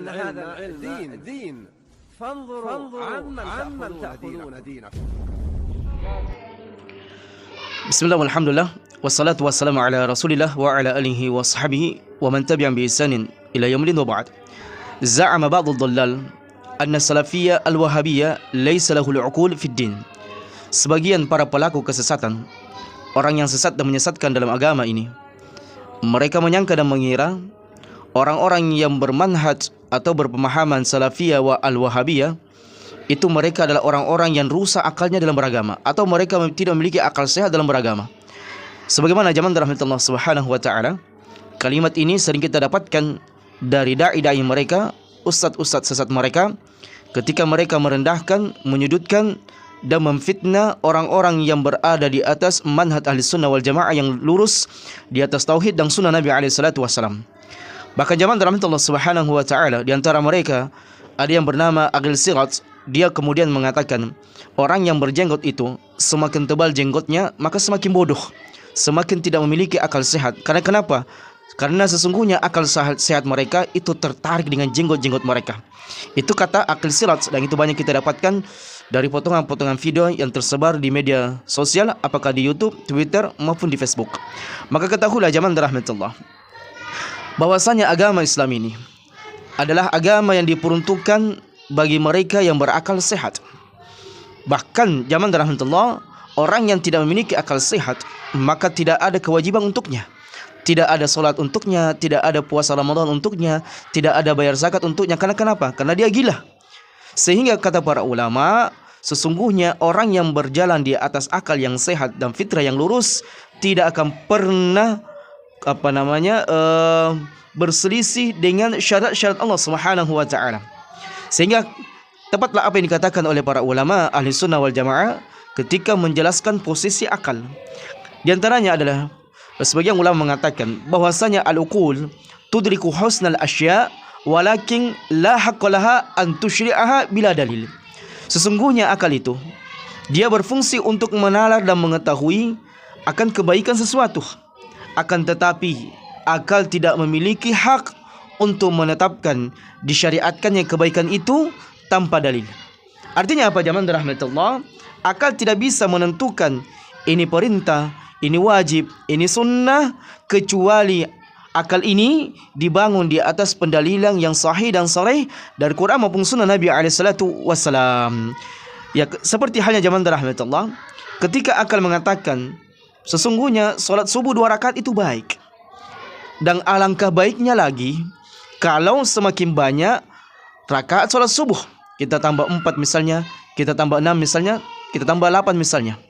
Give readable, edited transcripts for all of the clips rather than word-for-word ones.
العلم دين فانظروا عمن تأخذون دينكم. Bismillah walhamdulillah wassalatu wassalamu ala rasulillah wa ala alihi wa sahbihi wa man tabi'an bi ihsanin ila yaumil din wa ba'd. Za'ama ba'd ad-dhallal anna salafiyya al-wahabiyya laysa lahu al-'uqul fi ad-din. Sebagian para pelaku kesesatan, orang yang sesat dan menyesatkan dalam agama ini, mereka menyangka dan mengira orang-orang yang bermanhaj atau berpemahaman salafiyah wa al-wahabiyah itu mereka adalah orang-orang yang rusak akalnya dalam beragama, atau mereka tidak memiliki akal sehat dalam beragama. Sebagaimana zaman rahmatullah subhanahu wa ta'ala, kalimat ini sering kita dapatkan dari da'i-da'i mereka, ustadz-ustadz sesat mereka, ketika mereka merendahkan, menyudutkan dan memfitnah orang-orang yang berada di atas manhaj ahli sunnah wal jamaah yang lurus di atas tauhid dan sunnah Nabi alaihi salatu wassalam. Bahkan zaman rahmatullah subhanahu wa ta'ala, di antara mereka ada yang bernama Aqil Sirat. Dia kemudian mengatakan, orang yang berjenggot itu semakin tebal jenggotnya maka semakin bodoh, semakin tidak memiliki akal sehat. Karena kenapa? Karena sesungguhnya akal sehat mereka itu tertarik dengan jenggot-jenggot mereka. Itu kata Aqil Sirat, dan itu banyak kita dapatkan dari potongan-potongan video yang tersebar di media sosial, apakah di YouTube, Twitter maupun di Facebook. Maka ketahuilah zaman rahmatullah, bahwasanya agama Islam ini adalah agama yang diperuntukkan bagi mereka yang berakal sehat. Bahkan zaman rahmatullah, orang yang tidak memiliki akal sehat maka tidak ada kewajiban untuknya, tidak ada solat untuknya, tidak ada puasa Ramadan untuknya, tidak ada bayar zakat untuknya. Karena kenapa? Karena dia gila. Sehingga kata para ulama, sesungguhnya orang yang berjalan di atas akal yang sehat dan fitrah yang lurus tidak akan pernah berselisih dengan syarat-syarat Allah Subhanahu wa taala. Sehingga tepatlah apa yang dikatakan oleh para ulama ahli sunnah wal jamaah ketika menjelaskan posisi akal. Di antaranya adalah, sebagian ulama mengatakan bahwasanya al-uqul tudriku husnal asya walakin la haqqalaha an tusyri'aha bila dalil. Sesungguhnya akal itu dia berfungsi untuk menalar dan mengetahui akan kebaikan sesuatu, akan tetapi akal tidak memiliki hak untuk menetapkan disyariatkannya kebaikan itu tanpa dalil. Artinya apa zaman rahmatullah? Akal tidak bisa menentukan ini perintah, ini wajib, ini sunnah, kecuali akal ini dibangun di atas pendalilan yang sahih dan sharih dari Quran maupun sunnah Nabi alaihi salatu wassalam. Ya, seperti halnya zaman rahmatullah, ketika akal mengatakan sesungguhnya salat subuh 2 rakaat itu baik, dan alangkah baiknya lagi kalau semakin banyak rakaat salat subuh, kita tambah 4 misalnya, kita tambah 6 misalnya, kita tambah 8 misalnya.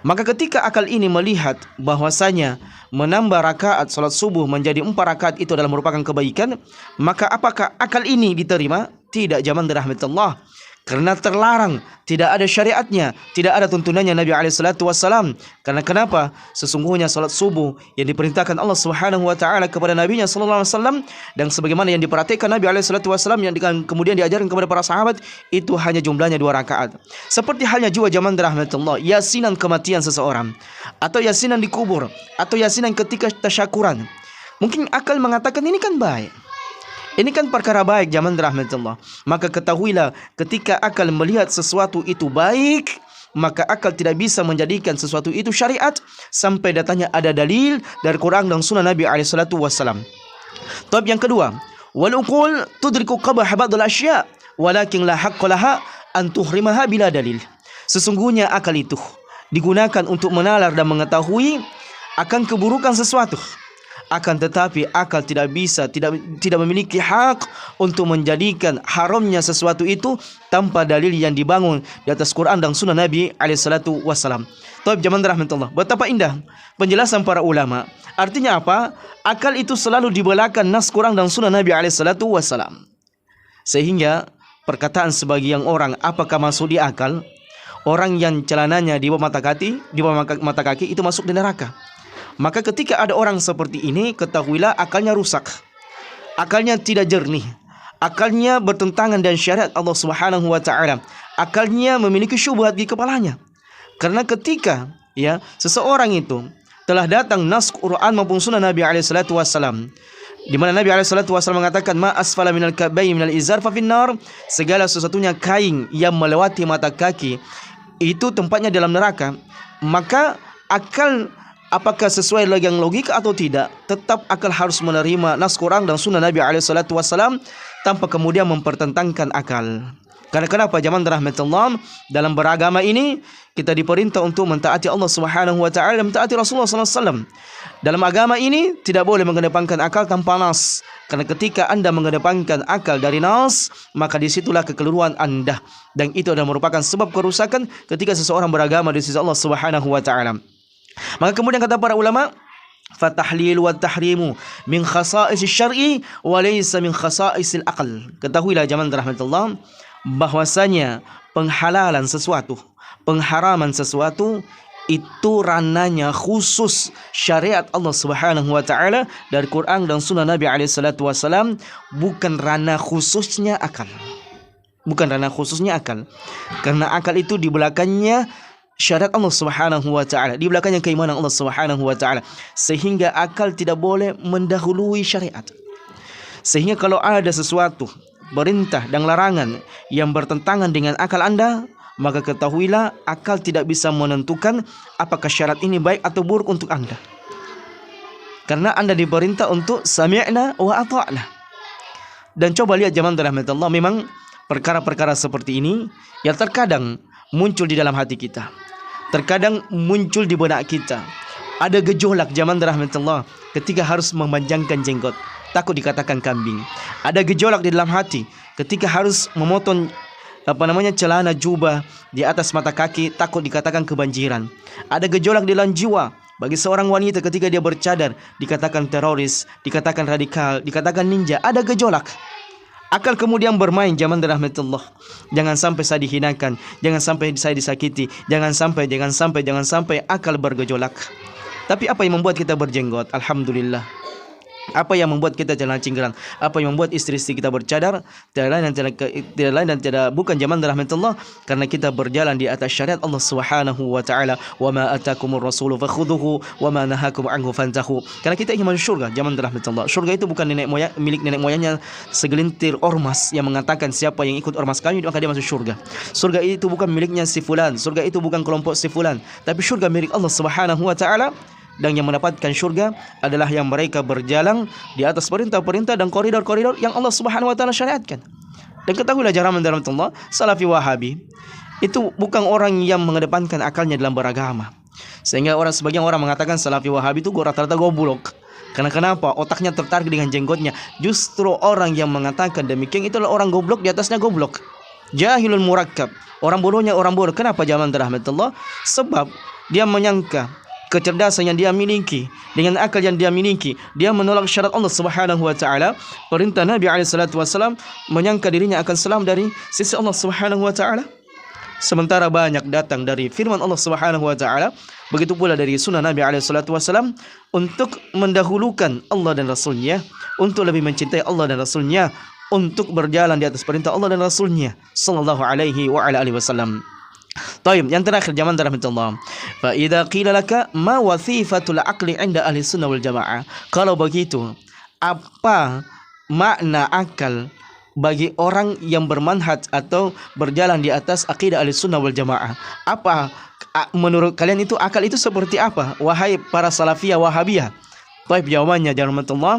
Maka ketika akal ini melihat bahwasanya menambah rakaat salat subuh menjadi 4 rakaat itu adalah merupakan kebaikan, maka apakah akal ini diterima? Tidak zaman rahmatullah. Karena terlarang, tidak ada syariatnya, tidak ada tuntunannya Nabi alaihissalatu wassalam. Karena kenapa? Sesungguhnya salat subuh yang diperintahkan Allah Subhanahu wa taala kepada nabinya sallallahu alaihi wasallam, dan sebagaimana yang diperhatikan Nabi alaihissalatu wassalam yang kemudian diajarkan kepada para sahabat, itu hanya jumlahnya 2 rakaat. Seperti halnya juga zaman rahmatullah, yasinan kematian seseorang, atau yasinan di kubur, atau yasinan ketika tasyakuran. Mungkin akal mengatakan ini kan baik, ini kan perkara baik zaman rahmatullah. Maka ketahuilah, ketika akal melihat sesuatu itu baik, maka akal tidak bisa menjadikan sesuatu itu syariat sampai datangnya ada dalil dari Quran dan sunnah Nabi alaihi salatu wassalam. Tapi yang kedua, wal uqul tudriku qabah ba'dul asya walakin la haqqalaha an tuhrimaha bila dalil. Sesungguhnya akal itu digunakan untuk menalar dan mengetahui akan keburukan sesuatu, akan tetapi akal tidak bisa, tidak memiliki hak untuk menjadikan haramnya sesuatu itu tanpa dalil yang dibangun di atas Quran dan sunnah Nabi alaihi salatu wassalam. Taib zaman rahmatullah, betapa indah penjelasan para ulama. Artinya apa? Akal itu selalu dibelakang nas Quran dan sunnah Nabi alaihi salatu wassalam. Sehingga perkataan sebagian orang, apakah masuk di akal? Orang yang celananya di bawah mata kaki itu masuk di neraka. Maka ketika ada orang seperti ini, ketahuilah akalnya rusak, akalnya tidak jernih, akalnya bertentangan dengan syariat Allah Subhanahu wa taala, akalnya memiliki syubhat di kepalanya. Karena ketika seseorang itu telah datang nas Quran maupun sunnah Nabi alaihi salatu wassalam di mana Nabi SAW mengatakan ma asfala minal ka'bayn minal izar fa finnar, segala sesuatunya kain yang melewati mata kaki itu tempatnya dalam neraka. Maka akal, apakah sesuai dengan logika atau tidak, tetap akal harus menerima nas Quran dan sunnah Nabi SAW tanpa kemudian mempertentangkan akal. Karena kenapa jamaah rahmatullah, dalam beragama ini kita diperintah untuk mentaati Allah Subhanahu wa taala dan mentaati Rasulullah sallallahu alaihi wasallam. Dalam agama ini tidak boleh mengedepankan akal tanpa nas. Karena ketika Anda mengedepankan akal dari nas, maka disitulah kekeliruan Anda, dan itu adalah merupakan sebab kerusakan ketika seseorang beragama di sisi Allah Subhanahu wa taala. Maka kemudian kata para ulama, fatahlil wa tahrimu min khasa'is syar'i wa laysa min khasa'is al-aql. Ketahuilah jamaah rahmatullah, bahwasanya penghalalan sesuatu, pengharaman sesuatu itu ranahnya khusus syariat Allah Subhanahu wa taala dari Quran dan sunnah Nabi alaihi salatu wasalam, bukan ranah khususnya akal. Bukan ranah khususnya akal. Karena akal itu di belakangnya syariat Allah Subhanahu wa taala, di belakangnya keimanan Allah Subhanahu wa taala, sehingga akal tidak boleh mendahului syariat. Sehingga kalau ada sesuatu perintah dan larangan yang bertentangan dengan akal Anda, maka ketahuilah akal tidak bisa menentukan apakah syarat ini baik atau buruk untuk Anda. Karena Anda diperintah untuk sami'na wa ata'na. Dan coba lihat jamaah rahmatullah, memang perkara-perkara seperti ini yang terkadang muncul di dalam hati kita, terkadang muncul di benak kita. Ada gejolak jamaah rahmatullah ketika harus memanjangkan jenggot, takut dikatakan kambing. Ada gejolak di dalam hati ketika harus memotong celana jubah di atas mata kaki, takut dikatakan kebanjiran. Ada gejolak di dalam jiwa bagi seorang wanita ketika dia bercadar, dikatakan teroris, dikatakan radikal, dikatakan ninja. Ada gejolak. Akal kemudian bermain jamaah rahmatullah. Jangan sampai saya dihinakan, jangan sampai saya disakiti, jangan sampai akal bergejolak. Tapi apa yang membuat kita berjenggot? Alhamdulillah. Apa yang membuat kita jalan cingkrang? Apa yang membuat istri-istri kita bercadar? Tidak lain dan tidak bukan jamaah rahmatullah, karena kita berjalan di atas syariat Allah Subhanahu wa taala. Wa ma atakumur rasulu fakhudhuhu wa ma nahakum anhu fantahu. Karena kita ingin masuk surga jamaah rahmatullah. Surga itu bukan milik nenek moyangnya segelintir ormas yang mengatakan siapa yang ikut ormas kami maka dia masuk surga. Surga itu bukan miliknya si fulan, surga itu bukan kelompok si fulan, tapi surga milik Allah Subhanahu wa taala. Dan yang mendapatkan syurga adalah yang mereka berjalan di atas perintah-perintah dan koridor-koridor yang Allah Subhanahu wa taala syariatkan. Dan ketahuilah jamaah rahmatullah, Salafi Wahabi itu bukan orang yang mengedepankan akalnya dalam beragama. Sehingga sebagian orang mengatakan Salafi Wahabi itu rata-rata goblok. Karena kenapa? Otaknya tertarik dengan jenggotnya. Justru orang yang mengatakan demikian itulah orang goblok di atasnya goblok. Jahilul murakkab. Orang bodohnya orang bodoh. Kenapa jamaah rahmatullah? Sebab dia menyangka kecerdasan yang dia miliki, dengan akal yang dia miliki, dia menolak syarat Allah Subhanahu wa taala, perintah Nabi alaihi salatu wasallam, menyangka dirinya akan selam dari sisi Allah Subhanahu wa taala. Sementara banyak datang dari firman Allah Subhanahu wa taala, begitu pula dari sunnah Nabi alaihi salatu wasallam, untuk mendahulukan Allah dan Rasulnya, untuk lebih mencintai Allah dan Rasulnya, untuk berjalan di atas perintah Allah dan Rasulnya sallallahu alaihi wa ala alihi wasallam. Taib, yang terakhir jamaah rahmatullah. Fa idza qila laka ma wathifatul aqli 'inda ahli sunnah wal jamaah. Kalau begitu, apa makna akal bagi orang yang bermanhaj atau berjalan di atas akidah ahli sunnah wal jamaah? Apa menurut kalian itu akal itu seperti apa, wahai para salafiyah wahabiyah? Taib, jawabannya jamaah rahmatullah,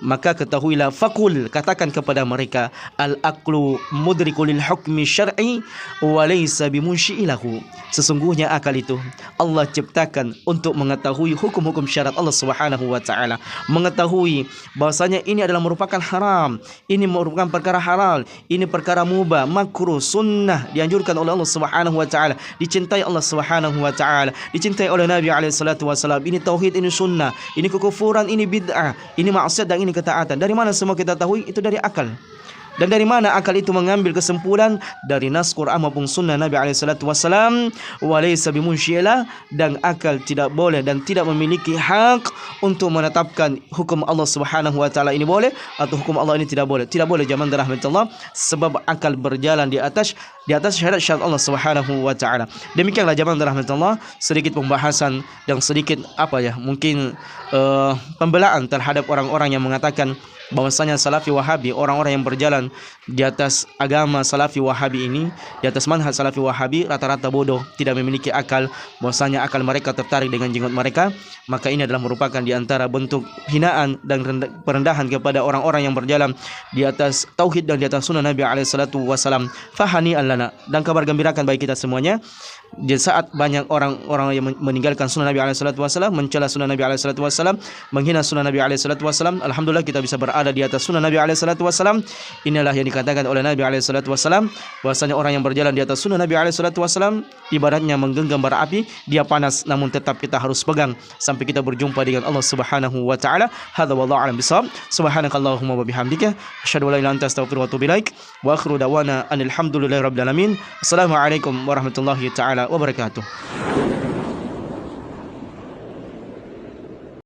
maka ketahuilah, fakul, katakan kepada mereka, al-aqlu mudrikul lil hukmi syar'i wa laysa bimunsyi'ilahu. Sesungguhnya akal itu Allah ciptakan untuk mengetahui hukum-hukum syarat Allah Subhanahu wa taala, mengetahui bahwasanya ini adalah merupakan haram, ini merupakan perkara halal, ini perkara mubah, makruh, sunnah, dianjurkan oleh Allah Subhanahu wa taala, dicintai Allah Subhanahu wa taala, dicintai oleh Nabi alaihi salatu wasallam. Ini tauhid, ini sunnah, ini kekufuran, ini bid'ah, ini maksiat dan ini ketaatan. Dari mana semua kita tahu? Itu dari akal. Dan dari mana akal itu mengambil kesimpulan? Dari nas Quran maupun sunnah Nabi SAW. Walaysa bimunsyilah, dan akal tidak boleh dan tidak memiliki hak untuk menetapkan hukum Allah Subhanahu wa taala ini boleh atau hukum Allah ini tidak boleh. Tidak boleh zaman rahmatullah, sebab akal berjalan di atas syarat-syarat Allah Subhanahu wa taala. Demikianlah zaman rahmatullah, sedikit pembahasan dan sedikit mungkin pembelaan terhadap orang-orang yang mengatakan bahwasanya Salafi Wahabi, orang-orang yang berjalan di atas agama Salafi Wahabi ini, di atas manhaj Salafi Wahabi, rata-rata bodoh, tidak memiliki akal, bahwasanya akal mereka tertarik dengan jenggot mereka. Maka ini adalah merupakan di antara bentuk hinaan dan perendahan kepada orang-orang yang berjalan di atas tauhid dan di atas sunnah Nabi SAW. Fahani allana, dan kabar gembirakan bagi kita semuanya, di saat banyak orang-orang yang meninggalkan sunnah Nabi SAW, mencela sunnah Nabi SAW, menghina sunnah Nabi SAW, alhamdulillah kita bisa berada di atas sunnah Nabi SAW. Inilah yang dikatakan oleh Nabi SAW, bahwasanya orang yang berjalan di atas sunnah Nabi SAW ibaratnya menggenggam bara api, dia panas namun tetap kita harus pegang sampai kita berjumpa dengan Allah Subhanahu wa taala. Hadza wallahu a'lam bishawab. Subhanakallahumma wa bihamdika asyhadu an la ilaha illa anta astaghfiruka wa atubu ilaik. Wa akhiru da'wana anil hamdulillahi rabbil alamin. Assalamualaikum warahmatullahi taala wabarakatuh.